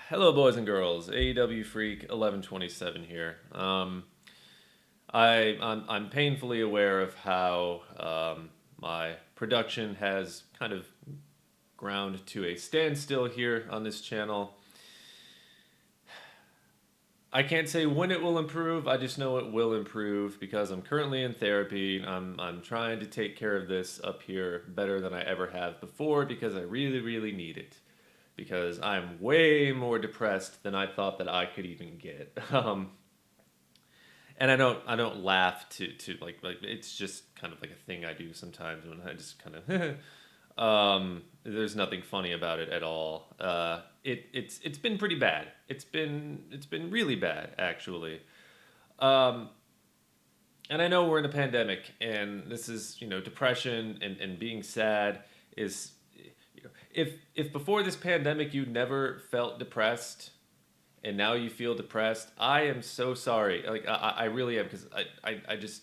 Hello, boys and girls. AEW Freak 1127 here. I'm painfully aware of how my production has kind of ground to a standstill here on this channel. I can't say when it will improve. I just know it will improve because I'm currently in therapy. I'm trying to take care of this up here better than I ever have before because I really need it. Because I'm way more depressed than I thought that I could even get. And I don't laugh to like it's just kind of like a thing I do sometimes when I just kind of there's nothing funny about it at all. It's been pretty bad. It's been really bad actually. Um, and I know we're in a pandemic, and this is depression and being sad is if before this pandemic you never felt depressed and now you feel depressed, I am so sorry. Like I really am because I just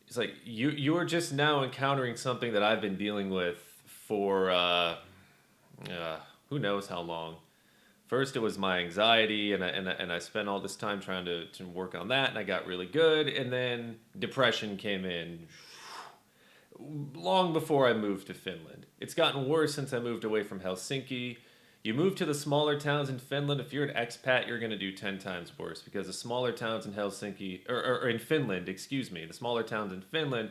it's like you're just now encountering something that I've been dealing with for who knows how long. First, it was my anxiety, and I spent all this time trying to work on that, and I got really good. And then depression came in long before I moved to Finland. It's gotten worse since I moved away from Helsinki. You move to the smaller towns in Finland, if you're an expat, you're going to do 10 times worse because the smaller towns in Helsinki, or in Finland, excuse me, the smaller towns in Finland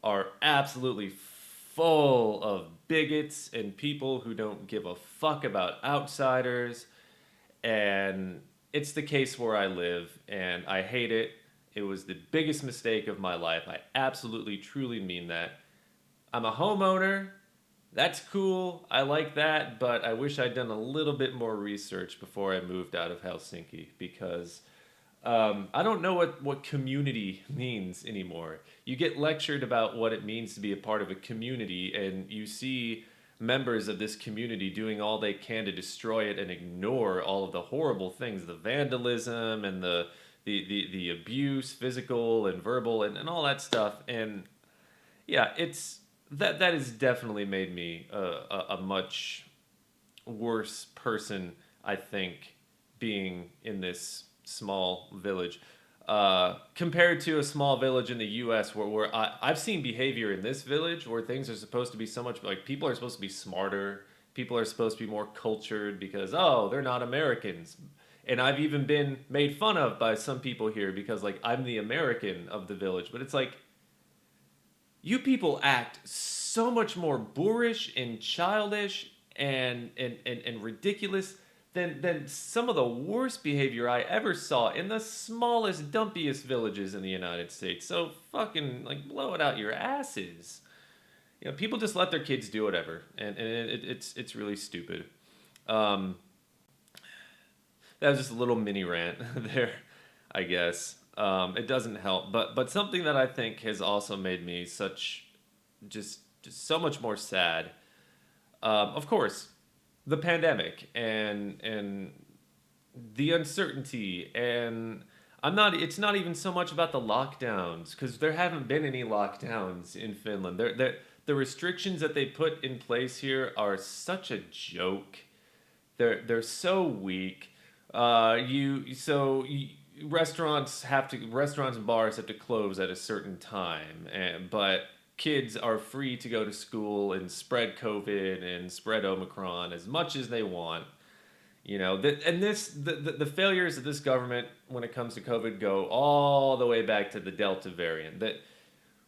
are absolutely full of bigots and people who don't give a fuck about outsiders. And it's the case where I live, and I hate it. It was the biggest mistake of my life. I absolutely, truly mean that. I'm a homeowner. That's cool. I like that, but I wish I'd done a little bit more research before I moved out of Helsinki because I don't know what community means anymore. You get lectured about what it means to be a part of a community, and you see members of this community doing all they can to destroy it and ignore all of the horrible things, the vandalism and the abuse, physical and verbal, and all that stuff. And yeah, it's that has definitely made me a much worse person. I think being in this small village. Compared to a small village in the U.S. where I've seen behavior in this village where things are supposed to be so much like people are supposed to be smarter, people are supposed to be more cultured because they're not Americans, and I've even been made fun of by some people here because like I'm the American of the village, but it's like you people act so much more boorish and childish and ridiculous than some of the worst behavior I ever saw in the smallest, dumpiest villages in the United States. So fucking like blow it out your asses. People just let their kids do whatever, and it's really stupid. Um, that was just a little mini rant there, I guess. It doesn't help, but something that I think has also made me just so much more sad. Of course, the pandemic and the uncertainty and I'm not. It's not even so much about the lockdowns because there haven't been any lockdowns in Finland. The restrictions that they put in place here are such a joke. They're so weak. You so you, restaurants and bars have to close at a certain time, but kids are free to go to school and spread COVID and spread Omicron as much as they want. The failures of this government when it comes to COVID go all the way back to the Delta variant. That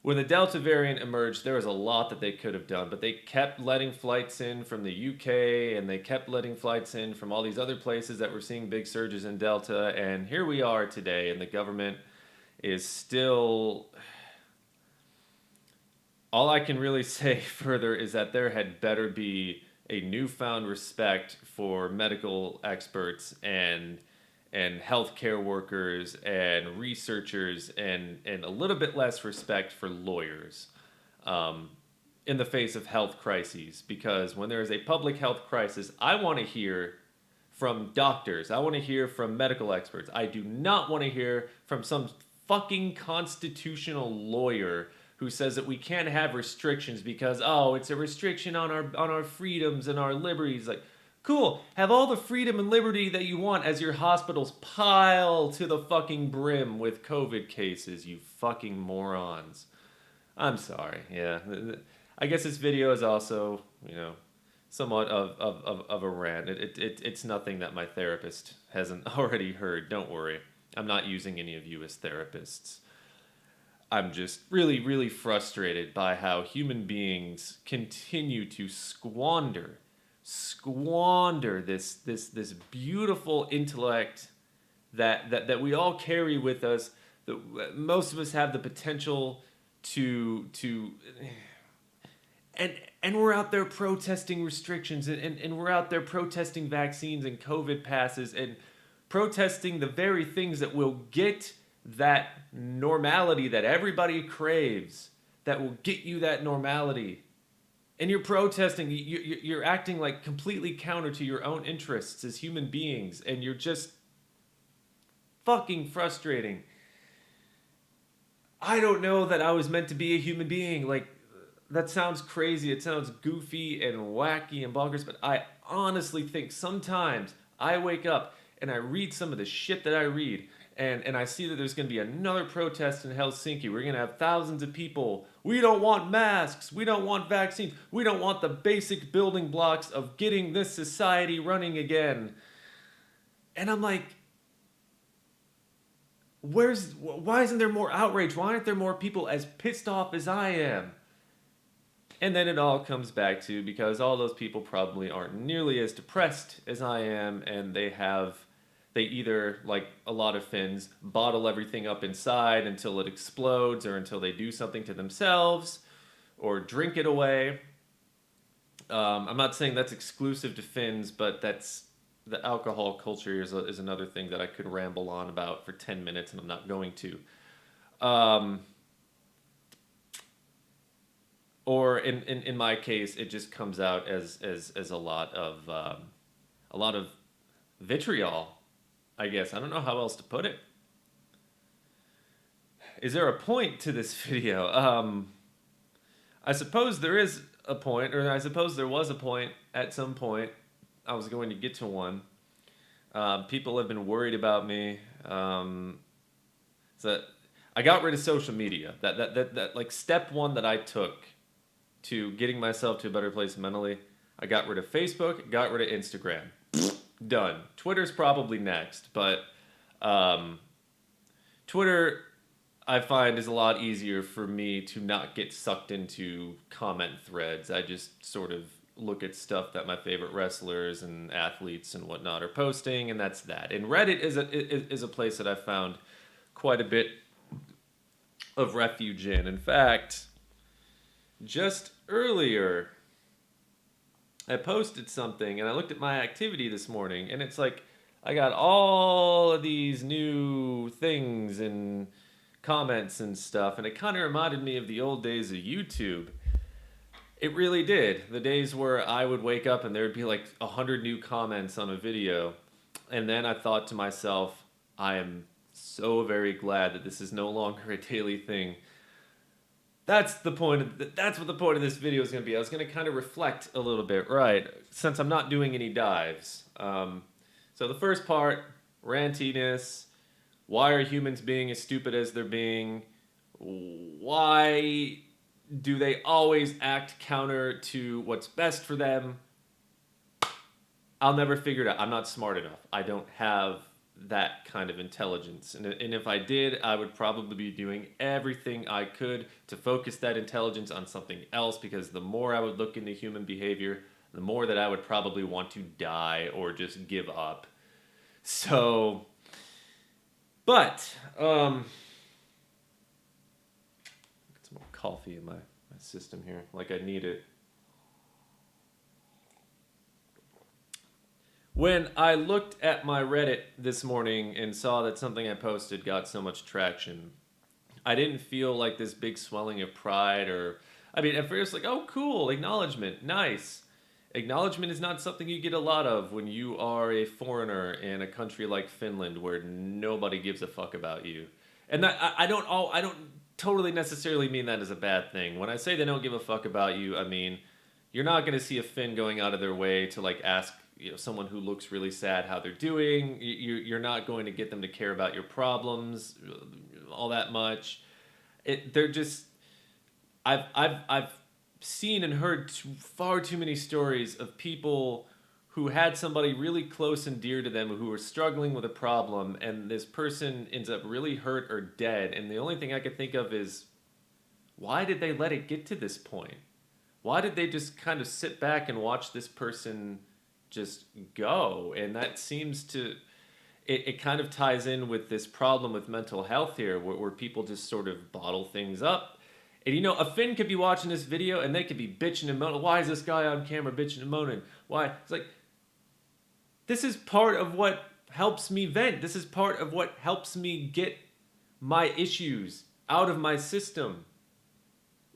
when the Delta variant emerged, there was a lot that they could have done, but they kept letting flights in from the UK and they kept letting flights in from all these other places that were seeing big surges in Delta. And here we are today, and the government is still. All I can really say further is that there had better be a newfound respect for medical experts and healthcare workers and researchers and a little bit less respect for lawyers um, in the face of health crises. Because when there is a public health crisis, I want to hear from doctors. I want to hear from medical experts. I do not want to hear from some fucking constitutional lawyer who says that we can't have restrictions because it's a restriction on our freedoms and our liberties. Like, Cool. Have all the freedom and liberty that you want as your hospitals pile to the fucking brim with COVID cases, you fucking morons. I'm sorry. Yeah. I guess this video is also, somewhat of a rant. It's nothing that my therapist hasn't already heard. Don't worry. I'm not using any of you as therapists. I'm just really, really frustrated by how human beings continue to squander this beautiful intellect that we all carry with us. That most of us have the potential to and we're out there protesting restrictions and we're out there protesting vaccines and COVID passes and protesting the very things that will get that normality that everybody craves, that will get you that normality. And you're protesting, you're acting like completely counter to your own interests as human beings, and you're just fucking frustrating. I don't know that I was meant to be a human being. Like, that sounds crazy, it sounds goofy and wacky and bonkers, but I honestly think sometimes I wake up and I read some of the shit that I read, and I see that there's going to be another protest in Helsinki. We're going to have thousands of people. We don't want masks. We don't want vaccines. We don't want the basic building blocks of getting this society running again. And I'm like, why isn't there more outrage? Why aren't there more people as pissed off as I am? And then it all comes back to because all those people probably aren't nearly as depressed as I am, and they either, like a lot of Finns, bottle everything up inside until it explodes or until they do something to themselves or drink it away. I'm not saying that's exclusive to Finns, but that's the alcohol culture is another thing that I could ramble on about for 10 minutes, and I'm not going to. Or in my case, it just comes out as a lot of vitriol, I guess. I don't know how else to put it. Is there a point to this video? I suppose there is a point, or I suppose there was a point at some point. I was going to get to one. People have been worried about me. So I got rid of social media. That like step one that I took to getting myself to a better place mentally. I got rid of Facebook, got rid of Instagram. Done. Twitter's probably next, but Twitter, I find, is a lot easier for me to not get sucked into comment threads. I just sort of look at stuff that my favorite wrestlers and athletes and whatnot are posting, and that's that. And Reddit is a place that I've found quite a bit of refuge in. In fact, just earlier, I posted something and I looked at my activity this morning, and it's like I got all of these new things and comments and stuff, and it kind of reminded me of the old days of YouTube. It really did. The days where I would wake up and there would be like 100 new comments on a video, and then I thought to myself, I am so very glad that this is no longer a daily thing. That's what the point of this video is going to be. I was going to kind of reflect a little bit, right? Since I'm not doing any dives. So the first part, rantiness. Why are humans being as stupid as they're being? Why do they always act counter to what's best for them? I'll never figure it out. I'm not smart enough. I don't have that kind of intelligence. And if I did, I would probably be doing everything I could to focus that intelligence on something else, because the more I would look into human behavior, the more that I would probably want to die or just give up. So, but, get some more coffee in my system here, like I need it. When I looked at my Reddit this morning and saw that something I posted got so much traction, I didn't feel like this big swelling of pride at first, like, oh, cool, acknowledgement, nice. Acknowledgement is not something you get a lot of when you are a foreigner in a country like Finland where nobody gives a fuck about you. And that I don't totally necessarily mean that as a bad thing. When I say they don't give a fuck about you, I mean, you're not going to see a Finn going out of their way to like ask someone who looks really sad how they're doing. You're not going to get them to care about your problems all that much. They're just I've seen and heard far too many stories of people who had somebody really close and dear to them who were struggling with a problem, and this person ends up really hurt or dead. And the only thing I could think of is, why did they let it get to this point? Why did they just kind of sit back and watch this person just go? And that seems to, it kind of ties in with this problem with mental health here, where people just sort of bottle things up. And a Finn could be watching this video and they could be bitching and moaning. Why is this guy on camera bitching and moaning? Why? It's like, this is part of what helps me vent. This is part of what helps me get my issues out of my system.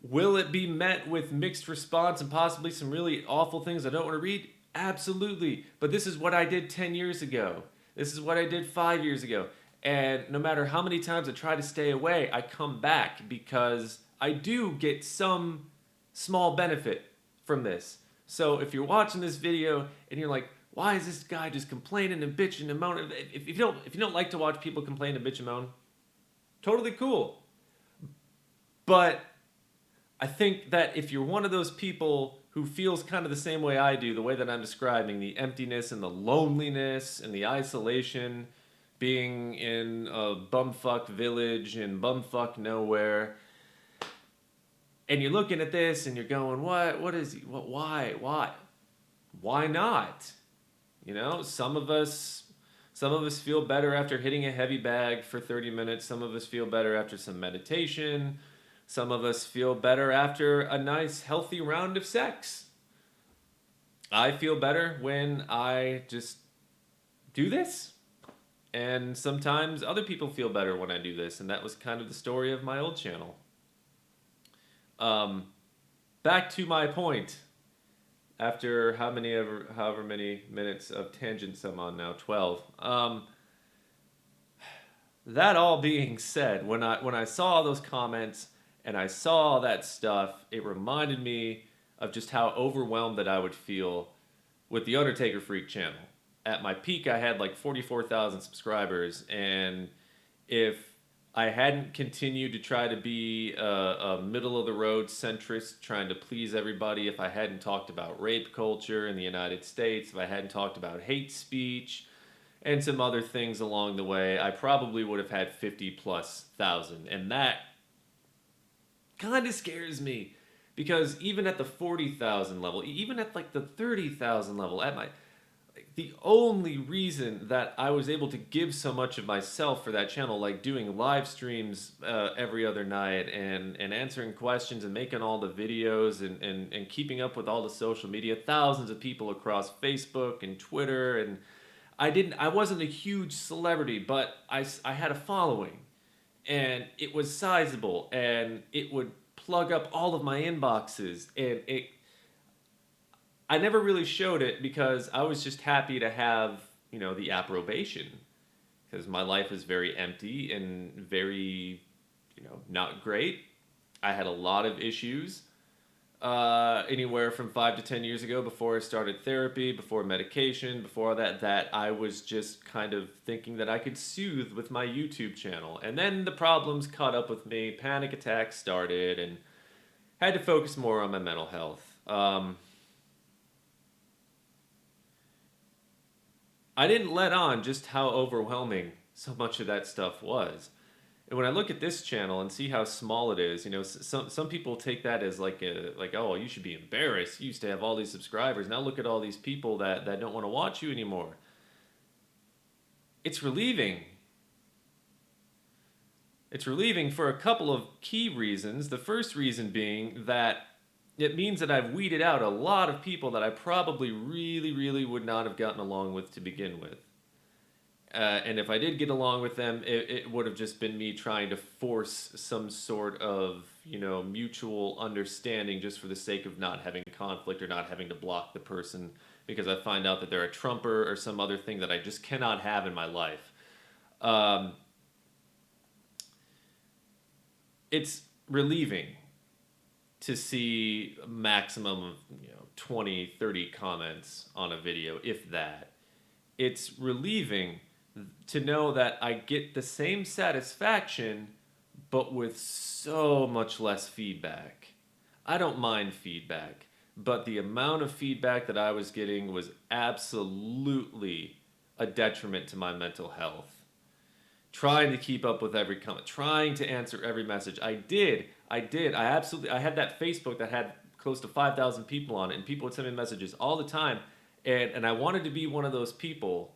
Will it be met with mixed response and possibly some really awful things I don't want to read? Absolutely. But this is what I did 10 years ago. This is what I did 5 years ago. And no matter how many times I try to stay away, I come back because I do get some small benefit from this. So if you're watching this video and you're like, why is this guy just complaining and bitching and moaning? If you don't like to watch people complain and bitch and moan, totally cool. But I think that if you're one of those people who feels kind of the same way I do, the way that I'm describing, the emptiness and the loneliness and the isolation, being in a bumfuck village in bumfuck nowhere, and you're looking at this and you're going, why not? Some of us feel better after hitting a heavy bag for 30 minutes. Some of us feel better after some meditation. Some of us feel better after a nice, healthy round of sex. I feel better when I just do this. And sometimes other people feel better when I do this. And that was kind of the story of my old channel. Back to my point. After however many minutes of tangents I'm on now, 12. That all being said, when I saw those comments and I saw all that stuff, it reminded me of just how overwhelmed that I would feel with the Undertaker Freak channel. At my peak, I had like 44,000 subscribers, and if I hadn't continued to try to be a middle-of-the-road centrist, trying to please everybody, if I hadn't talked about rape culture in the United States, if I hadn't talked about hate speech, and some other things along the way, I probably would have had 50+ thousand. And that kind of scares me, because even at the 40,000 level, even at like the 30,000 level, the only reason that I was able to give so much of myself for that channel, like doing live streams every other night and answering questions and making all the videos and keeping up with all the social media, thousands of people across Facebook and Twitter, and I wasn't a huge celebrity, but I had a following, and it was sizable, and it would plug up all of my inboxes, and I never really showed it because I was just happy to have, the approbation, because my life was very empty and very, not great. I had a lot of issues, anywhere from 5 to 10 years ago, before I started therapy, before medication, before all that I was just kind of thinking that I could soothe with my YouTube channel. And then the problems caught up with me, panic attacks started, and had to focus more on my mental health. I didn't let on just how overwhelming so much of that stuff was. And when I look at this channel and see how small it is, some people take that as like oh, you should be embarrassed. You used to have all these subscribers. Now look at all these people that don't want to watch you anymore. It's relieving. It's relieving for a couple of key reasons. The first reason being that it means that I've weeded out a lot of people that I probably really, really would not have gotten along with to begin with. And if I did get along with them, it would have just been me trying to force some sort of, mutual understanding just for the sake of not having conflict or not having to block the person because I find out that they're a Trumper or some other thing that I just cannot have in my life. It's relieving to see a maximum of 20, 30 comments on a video, if that. It's relieving to know that I get the same satisfaction, but with so much less feedback. I don't mind feedback, but the amount of feedback that I was getting was absolutely a detriment to my mental health. Trying to keep up with every comment, trying to answer every message. I did. I had that Facebook that had close to 5,000 people on it, and people would send me messages all the time. And I wanted to be one of those people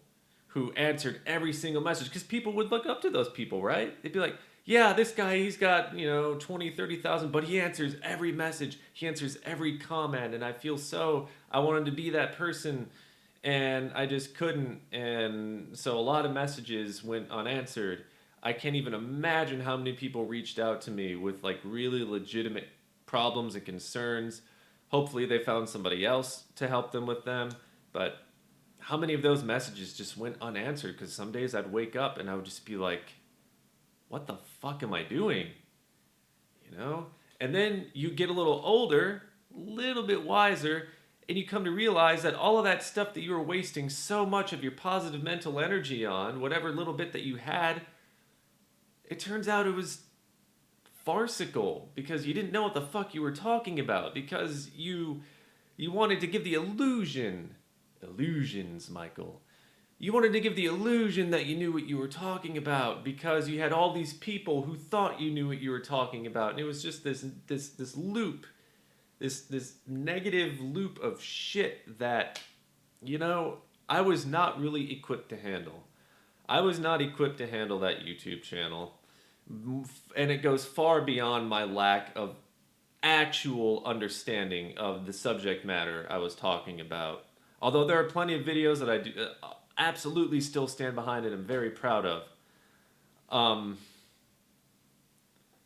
who answered every single message, because people would look up to those people, right? They'd be like, yeah, this guy, he's got, 20, 30,000, but he answers every message. He answers every comment. And I wanted to be that person, and I just couldn't. And so a lot of messages went unanswered. I can't even imagine how many people reached out to me with like really legitimate problems and concerns. Hopefully they found somebody else to help them with them. But how many of those messages just went unanswered? Because some days I'd wake up and I would just be like, what the fuck am I doing? You know? And then you get a little older, a little bit wiser, and you come to realize that all of that stuff that you were wasting so much of your positive mental energy on, whatever little bit that you had, it turns out it was farcical, because you didn't know what the fuck you were talking about, because you wanted to give the illusions, Michael. You wanted to give the illusion that you knew what you were talking about, because you had all these people who thought you knew what you were talking about, and it was just this loop, this negative loop of shit that, I was not really equipped to handle. I was not equipped to handle that YouTube channel, and it goes far beyond my lack of actual understanding of the subject matter I was talking about. Although there are plenty of videos that I do absolutely still stand behind and I'm very proud of.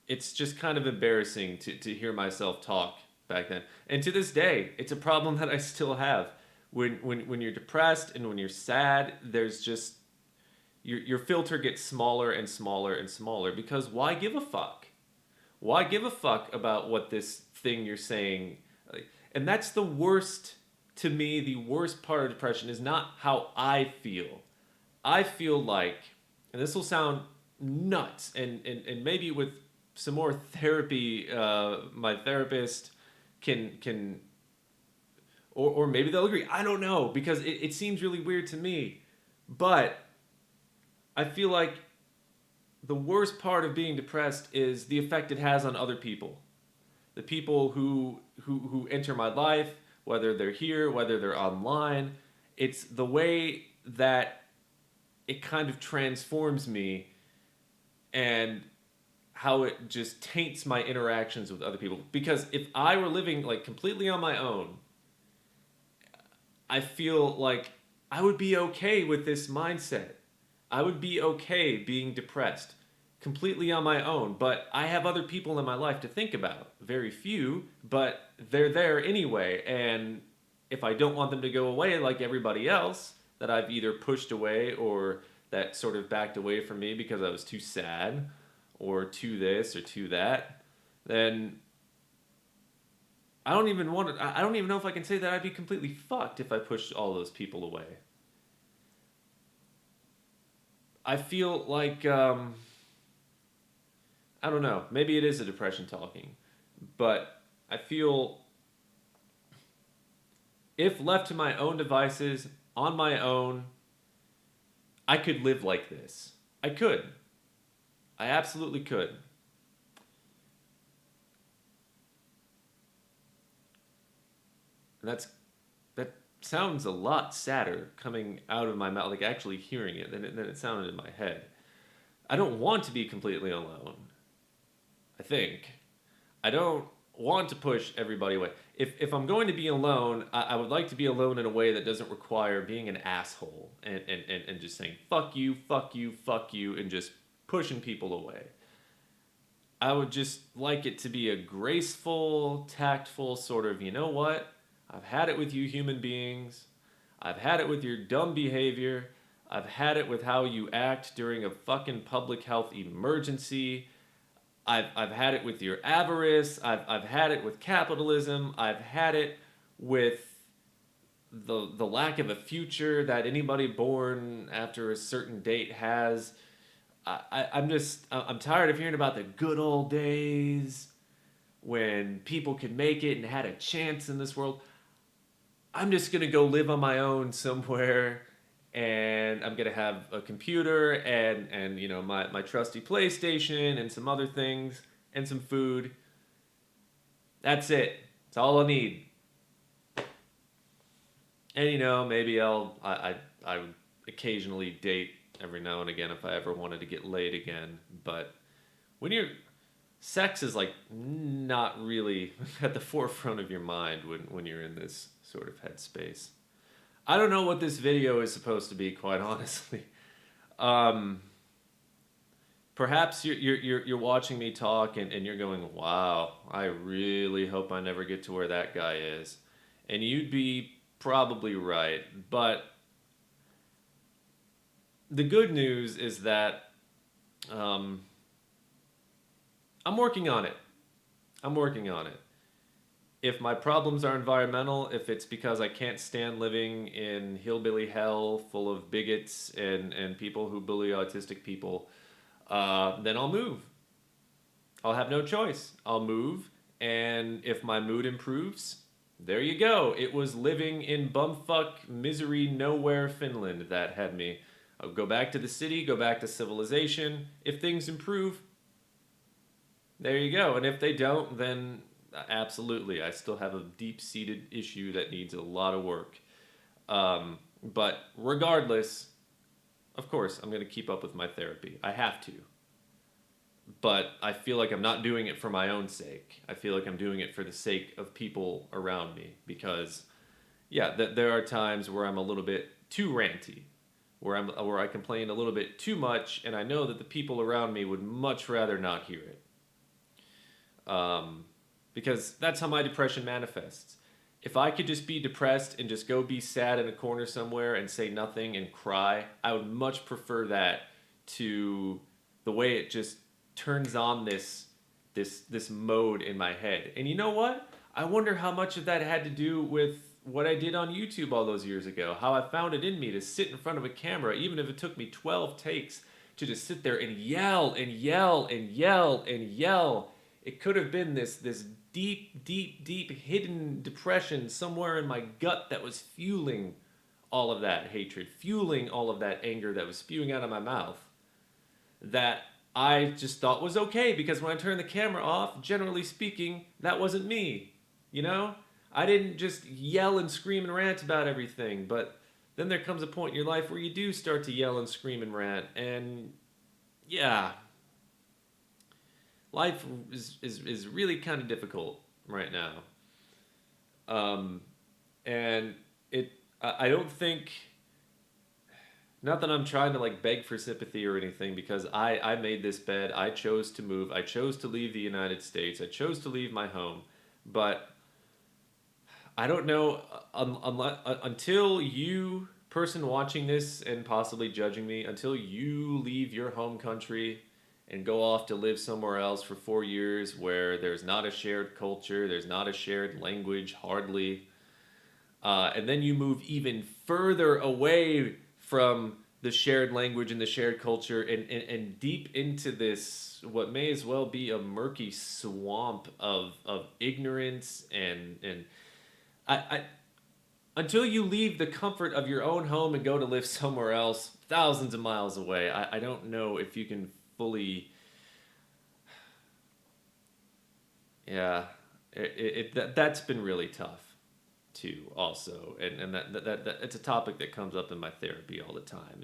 It's just kind of embarrassing to hear myself talk back then. And to this day, it's a problem that I still have. When you're depressed and when you're sad, there's just your filter gets smaller and smaller and smaller, because why give a fuck? Why give a fuck about what this thing you're saying? And that's the worst, to me, the worst part of depression is not how I feel. I feel like, and this will sound nuts, and maybe with some more therapy, my therapist can or maybe they'll agree. I don't know, because it seems really weird to me. But I feel like the worst part of being depressed is the effect it has on other people. The people who enter my life, whether they're here, whether they're online. It's the way that it kind of transforms me, and how it just taints my interactions with other people. Because if I were living like completely on my own, I feel like I would be okay with this mindset. I would be okay being depressed completely on my own, but I have other people in my life to think about. Very few, but they're there anyway. And if I don't want them to go away like everybody else that I've either pushed away or that sort of backed away from me because I was too sad or too this or too that, then I don't even know if I can say that I'd be completely fucked if I pushed all those people away. I feel like, I don't know, maybe it is a depression talking, but I feel if left to my own devices, on my own, I could live like this. I could. I absolutely could. And that sounds a lot sadder coming out of my mouth, like actually hearing it, than it sounded in my head. I don't want to be completely alone. I think. I don't want to push everybody away. If I'm going to be alone, I would like to be alone in a way that doesn't require being an asshole and just saying, fuck you, fuck you, fuck you, and just pushing people away. I would just like it to be a graceful, tactful sort of, you know what? I've had it with you human beings. I've had it with your dumb behavior. I've had it with how you act during a fucking public health emergency. I've had it with your avarice. I've had it with capitalism. I've had it with the lack of a future that anybody born after a certain date has. I'm tired of hearing about the good old days when people could make it and had a chance in this world. I'm just gonna go live on my own somewhere, and I'm gonna have a computer and my trusty PlayStation and some other things and some food. That's it. That's all I need. And maybe I would occasionally date every now and again if I ever wanted to get laid again. But when you're sex is like not really at the forefront of your mind when you're in this sort of headspace. I don't know what this video is supposed to be, quite honestly. Um, Perhaps you're watching me talk and you're going, wow, I really hope I never get to where that guy is. And you'd be probably right. But the good news is that um, I'm working on it. I'm working on it. If my problems are environmental, if it's because I can't stand living in hillbilly hell full of bigots and people who bully autistic people, then I'll move. I'll have no choice. I'll move, and if my mood improves, there you go. It was living in bumfuck misery nowhere Finland that had me. I'll go back to the city, go back to civilization. If things improve, there you go. And if they don't, then absolutely, I still have a deep-seated issue that needs a lot of work. But regardless, of course, I'm going to keep up with my therapy. I have to. But I feel like I'm not doing it for my own sake. I feel like I'm doing it for the sake of people around me. Because, yeah, there are times where I'm a little bit too ranty, where I complain a little bit too much, and I know that the people around me would much rather not hear it. Because that's how my depression manifests. If I could just be depressed and just go be sad in a corner somewhere and say nothing and cry, I would much prefer that to the way it just turns on this mode in my head. And you know what? I wonder how much of that had to do with what I did on YouTube all those years ago. How I found it in me to sit in front of a camera, even if it took me 12 takes, to just sit there and yell and yell and yell and yell. It could have been this deep, deep, deep hidden depression somewhere in my gut that was fueling all of that hatred, fueling all of that anger that was spewing out of my mouth, that I just thought was okay, because when I turned the camera off, generally speaking, that wasn't me. I didn't just yell and scream and rant about everything, but then there comes a point in your life where you do start to yell and scream and rant, and yeah, life is really kind of difficult right now. And I don't think, not that I'm trying to like beg for sympathy or anything, because I made this bed. I chose to move. I chose to leave the United States. I chose to leave my home. But I don't know, until you, person watching this and possibly judging me, until you leave your home country and go off to live somewhere else for 4 years where there's not a shared culture, there's not a shared language, hardly, and then you move even further away from the shared language and the shared culture and deep into this, what may as well be a murky swamp of ignorance and I until you leave the comfort of your own home and go to live somewhere else thousands of miles away, I don't know if you can fully, yeah, that's been really tough too also, and that it's a topic that comes up in my therapy all the time,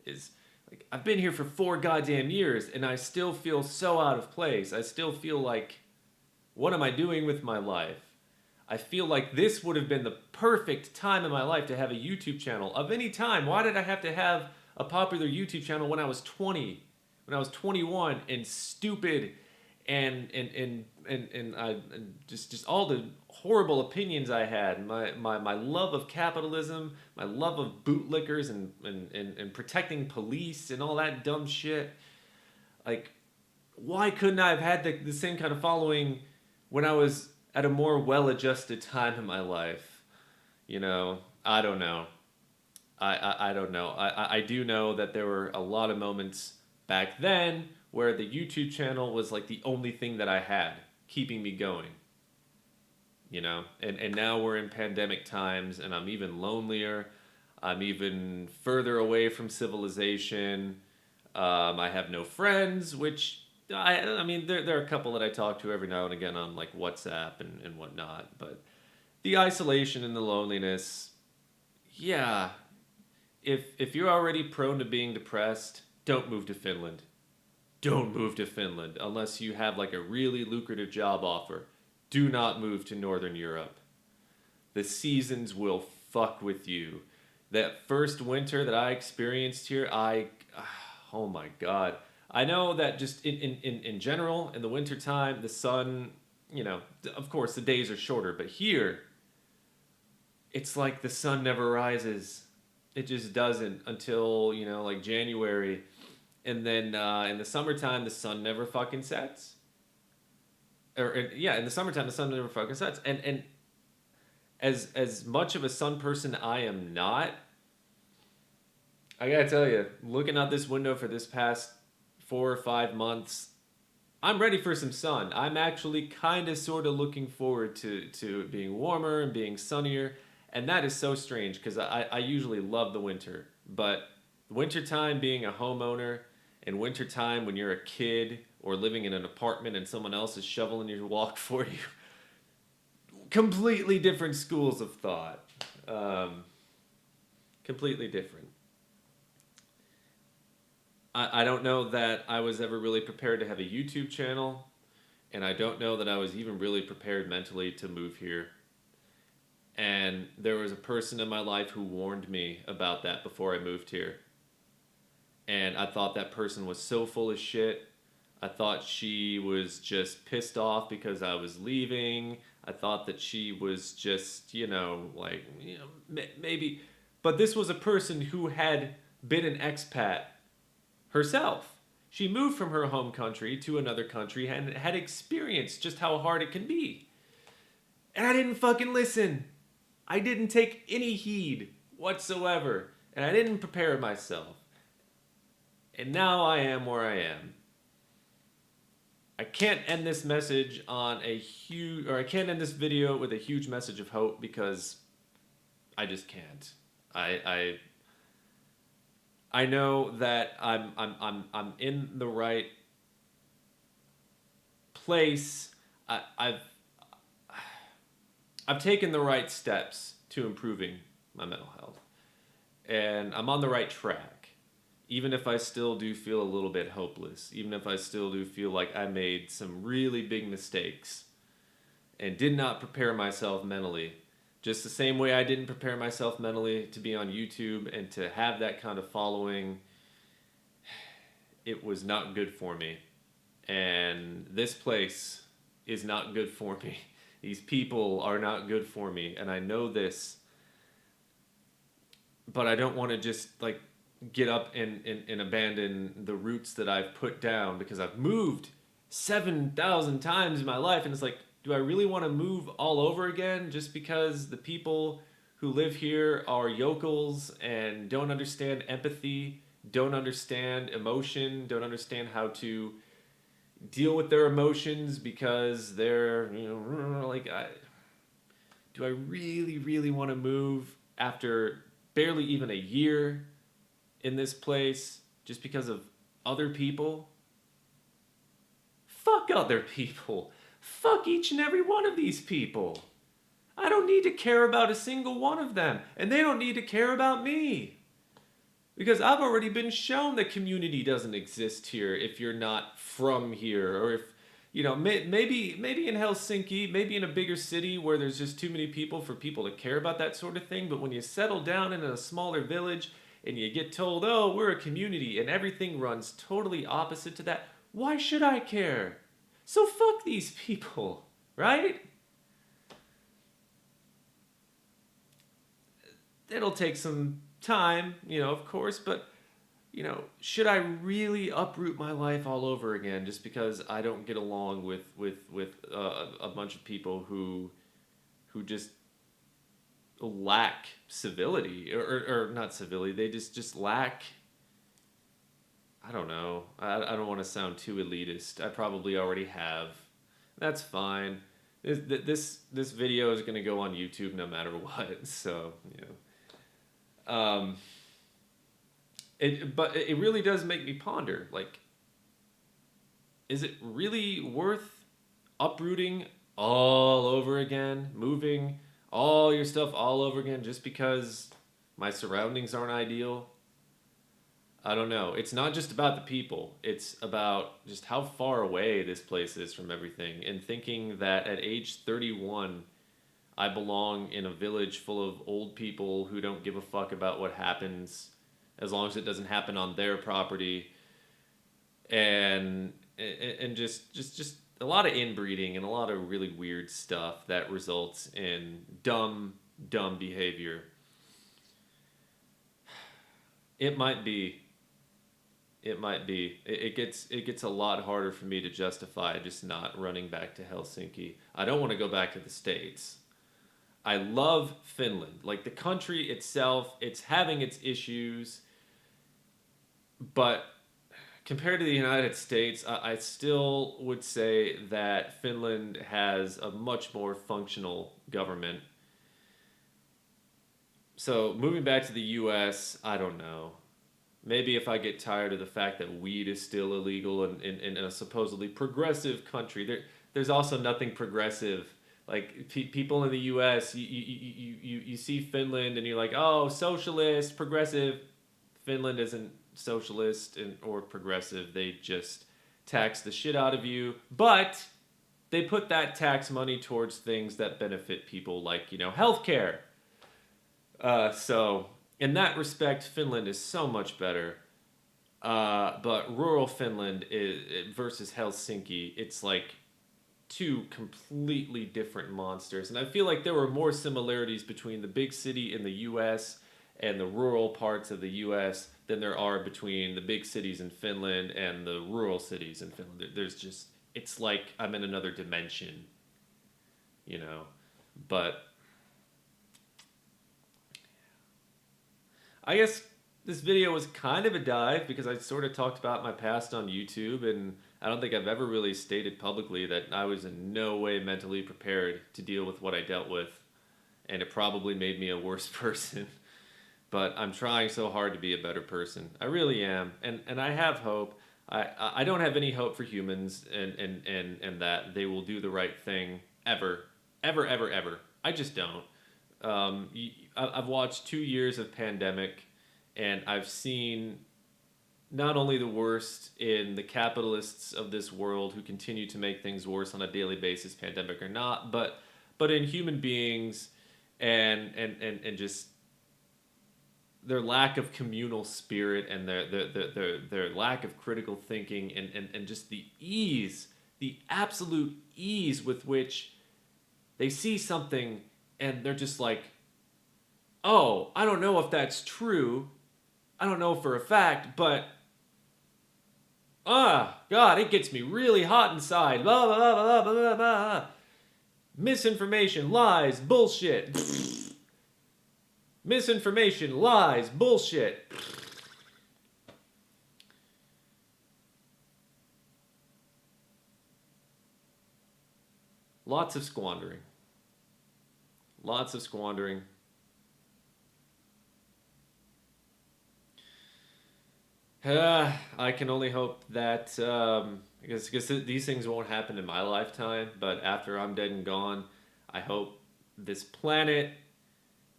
is like, I've been here for 4 goddamn years and I still feel so out of place. I still feel like, what am I doing with my life? I feel like this would have been the perfect time in my life to have a YouTube channel of any time. Why did I have to have a popular YouTube channel when I was 20, when I was 21 and stupid and just all the horrible opinions I had, my love of capitalism, my love of bootlickers and protecting police and all that dumb shit. Like, why couldn't I have had the same kind of following when I was at a more well-adjusted time in my life. You know, I don't know. I don't know. I do know that there were a lot of moments back then where the YouTube channel was like the only thing that I had keeping me going. You know, and now we're in pandemic times, and I'm even lonelier. I'm even further away from civilization. I have no friends, which I mean, there are a couple that I talk to every now and again on like WhatsApp and whatnot, but the isolation and the loneliness, yeah. If you're already prone to being depressed, don't move to Finland. Don't move to Finland unless you have like a really lucrative job offer. Do not move to Northern Europe. The seasons will fuck with you. That first winter that I experienced here, oh my god. I know that just in general, in the wintertime, the sun, you know, of course the days are shorter, but here, it's like the sun never rises. It just doesn't until, you know, like January. And then in the summertime, the sun never fucking sets. Yeah, in the summertime, the sun never fucking sets. And as much of a sun person I am not, I gotta tell you, looking out this window for this past 4 or 5 months, I'm ready for some sun. I'm actually kind of sort of looking forward to it being warmer and being sunnier. And that is so strange because I usually love the winter. But wintertime being a homeowner and wintertime when you're a kid or living in an apartment and someone else is shoveling your walk for you, completely different schools of thought. Completely different. I don't know that I was ever really prepared to have a YouTube channel, and I don't know that I was even really prepared mentally to move here. And there was a person in my life who warned me about that before I moved here. And I thought that person was so full of shit. I thought she was just pissed off because I was leaving. I thought that she was just, you know, like, you know, maybe. But this was a person who had been an expat herself. She moved from her home country to another country and had experienced just how hard it can be. And I didn't fucking listen. I didn't take any heed whatsoever. And I didn't prepare myself. And now I am where I am. I can't end this message on a huge, or I can't end this video with a huge message of hope because I just can't. I know that I'm in the right place. I've taken the right steps to improving my mental health, and I'm on the right track. Even if I still do feel a little bit hopeless, even if I still do feel like I made some really big mistakes and did not prepare myself mentally, just the same way I didn't prepare myself mentally to be on YouTube and to have that kind of following, it was not good for me. And this place is not good for me. These people are not good for me, and I know this. But I don't want to just like get up and abandon the roots that I've put down because I've moved 7,000 times in my life, and it's like, do I really want to move all over again just because the people who live here are yokels and don't understand empathy, don't understand emotion, don't understand how to deal with their emotions because they're, you know, like, do I really, really want to move after barely even a year in this place just because of other people? Fuck other people. Fuck each and every one of these people. I don't need to care about a single one of them, and they don't need to care about me. Because I've already been shown that community doesn't exist here if you're not from here, or if, you know, maybe in Helsinki, maybe in a bigger city where there's just too many people for people to care about that sort of thing. But when you settle down in a smaller village and you get told, oh, we're a community, and everything runs totally opposite to that, why should I care? So fuck these people, right? It'll take some time, you know, of course, but should I really uproot my life all over again just because I don't get along with a bunch of people who just lack civility or not civility, they just lack. I don't know. I don't want to sound too elitist. I probably already have. That's fine. This video is gonna go on YouTube no matter what. So um, but it really does make me ponder. Like, is it really worth uprooting all over again, moving all your stuff all over again just because my surroundings aren't ideal? I don't know. It's not just about the people. It's about just how far away this place is from everything. And thinking that at age 31, I belong in a village full of old people who don't give a fuck about what happens as long as it doesn't happen on their property. And just a lot of inbreeding and a lot of really weird stuff that results in dumb behavior. It might be. It might be. It gets a lot harder for me to justify just not running back to Helsinki. I don't want to go back to the States. I love Finland. Like the country itself, it's having its issues, but compared to the United States, I still would say that Finland has a much more functional government. So moving back to the U.S., I don't know. Maybe if I get tired of the fact that weed is still illegal in a supposedly progressive country, there's also nothing progressive. Like people in the U.S., you see Finland and you're like, oh, socialist, progressive. Finland isn't socialist or progressive. They just tax the shit out of you, but they put that tax money towards things that benefit people, like healthcare. So in that respect, Finland is so much better. But rural Finland versus Helsinki, it's like two completely different monsters. And I feel like there were more similarities between the big city in the U.S. and the rural parts of the U.S. than there are between the big cities in Finland and the rural cities in Finland. There's just, it's like I'm in another dimension, you know. But I guess this video was kind of a dive because I sort of talked about my past on YouTube, and I don't think I've ever really stated publicly that I was in no way mentally prepared to deal with what I dealt with, and it probably made me a worse person. But I'm trying so hard to be a better person. I really am, and I have hope. I don't have any hope for humans and that they will do the right thing ever, ever, ever, ever. I just don't. I've watched 2 years of pandemic, and I've seen not only the worst in the capitalists of this world who continue to make things worse on a daily basis, pandemic or not, but in human beings and just their lack of communal spirit and their lack of critical thinking and just the absolute ease with which they see something and they're just like, oh, I don't know if that's true. I don't know for a fact, but God, it gets me really hot inside. Blah, blah, blah, blah, blah, blah. Misinformation, lies, bullshit. Misinformation, lies, bullshit. Lots of squandering. Lots of squandering. I can only hope that because these things won't happen in my lifetime, but after I'm dead and gone, I hope this planet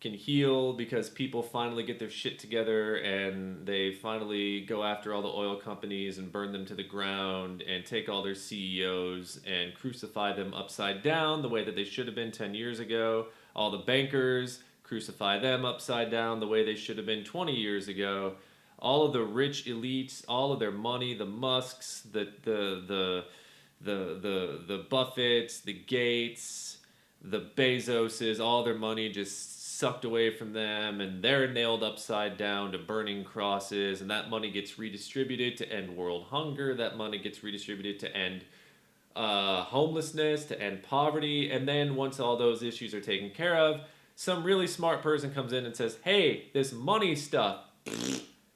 can heal because people finally get their shit together and they finally go after all the oil companies and burn them to the ground and take all their CEOs and crucify them upside down the way that they should have been 10 years ago. All the bankers, crucify them upside down the way they should have been 20 years ago. All of the rich elites, all of their money, the Musks, the Buffetts, the Gates, the Bezoses, all their money just sucked away from them, and they're nailed upside down to burning crosses, and that money gets redistributed to end world hunger. That money gets redistributed to end homelessness, to end poverty, and then once all those issues are taken care of, some really smart person comes in and says, "Hey, this money stuff,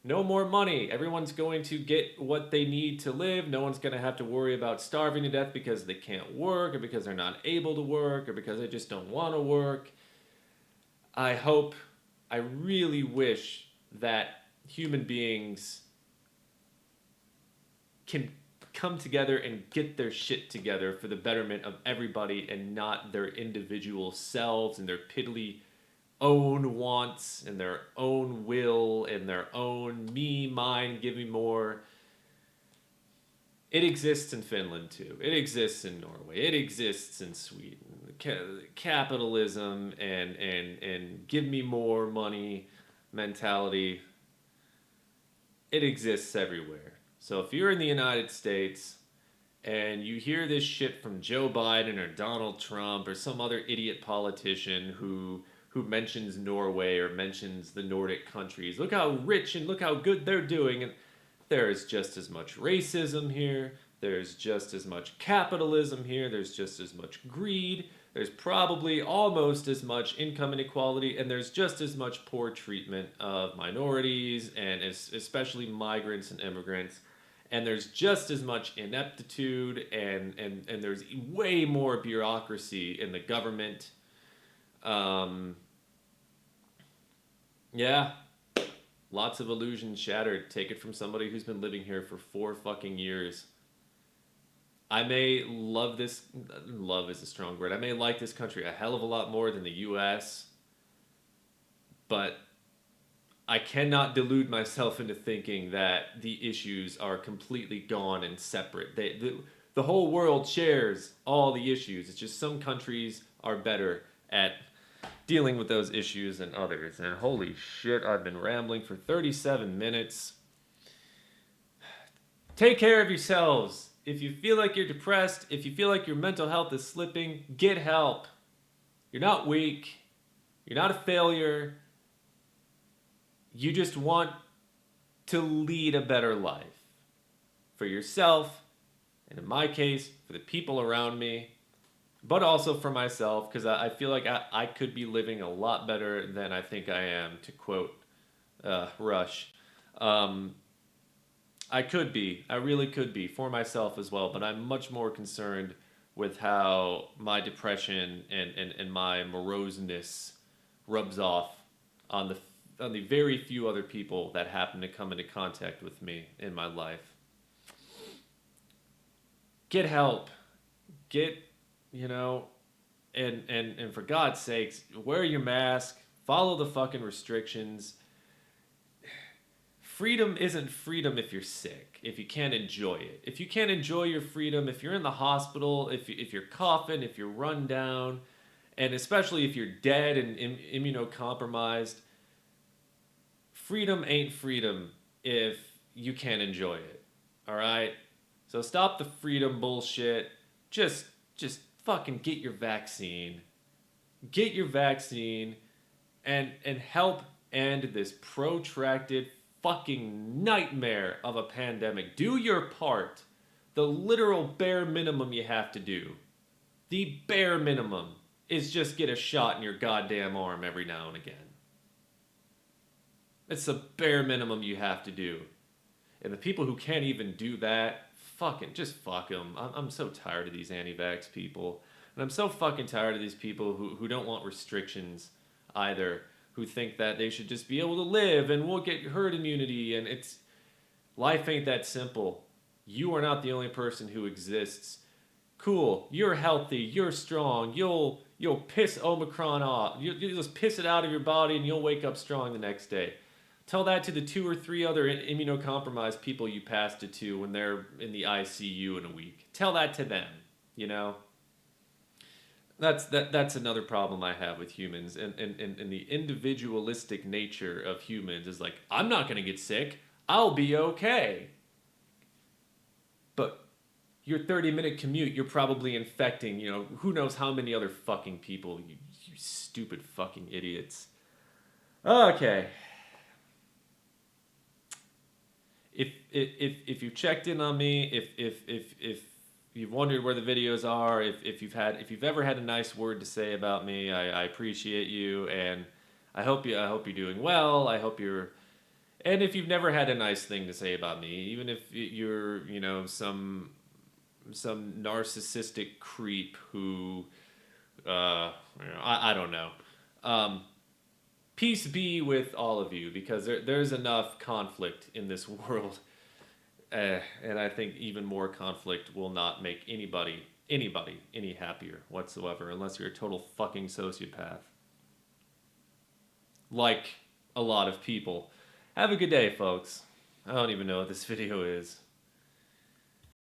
no more money. Everyone's going to get what they need to live. No one's going to have to worry about starving to death because they can't work, or because they're not able to work, or because they just don't want to work." I really wish that human beings can come together and get their shit together for the betterment of everybody, and not their individual selves and their piddly own wants and their own will and their own me, mine, give me more. It exists in Finland too. It exists in Norway. It exists in Sweden. Capitalism and give me more money mentality. It exists everywhere. So if you're in the United States and you hear this shit from Joe Biden or Donald Trump or some other idiot politician who mentions Norway or mentions the Nordic countries, look how rich and look how good they're doing, and there is just as much racism here, there's just as much capitalism here, there's just as much greed, there's probably almost as much income inequality, and there's just as much poor treatment of minorities and especially migrants and immigrants. And there's just as much ineptitude, and there's way more bureaucracy in the government. Yeah, lots of illusions shattered. Take it from somebody who's been living here for 4 fucking years. I may love this. Love is a strong word. I may like this country a hell of a lot more than the U.S., but I cannot delude myself into thinking that the issues are completely gone and separate. The whole world shares all the issues. It's just some countries are better at dealing with those issues than others. And holy shit, I've been rambling for 37 minutes. Take care of yourselves. If you feel like you're depressed, if you feel like your mental health is slipping, get help. You're not weak. You're not a failure. You just want to lead a better life for yourself, and in my case, for the people around me, but also for myself, because I feel like I could be living a lot better than I think I am, to quote Rush. I could be. I really could be, for myself as well, but I'm much more concerned with how my depression and my moroseness rubs off on the very few other people that happen to come into contact with me in my life. Get help. Get, and for God's sakes, wear your mask, follow the fucking restrictions. Freedom isn't freedom if you're sick, if you can't enjoy it. If you can't enjoy your freedom, if you're in the hospital, if you're coughing, if you're run down, and especially if you're dead and immunocompromised, freedom ain't freedom if you can't enjoy it. All right? So stop the freedom bullshit. Just fucking get your vaccine. Get your vaccine and help end this protracted fucking nightmare of a pandemic. Do your part. The literal bare minimum you have to do. The bare minimum is just get a shot in your goddamn arm every now and again. It's the bare minimum you have to do. And the people who can't even do that, just fuck them. I'm so tired of these anti-vax people. And I'm so fucking tired of these people who don't want restrictions either. Who think that they should just be able to live and we'll get herd immunity. And life ain't that simple. You are not the only person who exists. Cool, you're healthy, you're strong, you'll piss Omicron off. You'll just piss it out of your body and you'll wake up strong the next day. Tell that to the 2 or 3 other immunocompromised people you passed it to when they're in the ICU in a week. Tell that to them, That's another problem I have with humans, and the individualistic nature of humans is like, I'm not going to get sick, I'll be okay. But your 30-minute commute, you're probably infecting, who knows how many other fucking people, you stupid fucking idiots. Okay. If you've checked in on me, if you've wondered where the videos are, if you've ever had a nice word to say about me, I appreciate you, and I hope you're doing well. I hope you're, and if you've never had a nice thing to say about me, even if you're, you know, some narcissistic creep who, I don't know. Um, Peace be with all of you, because there's enough conflict in this world. And I think even more conflict will not make anybody any happier whatsoever, unless you're a total fucking sociopath. Like a lot of people. Have a good day, folks. I don't even know what this video is.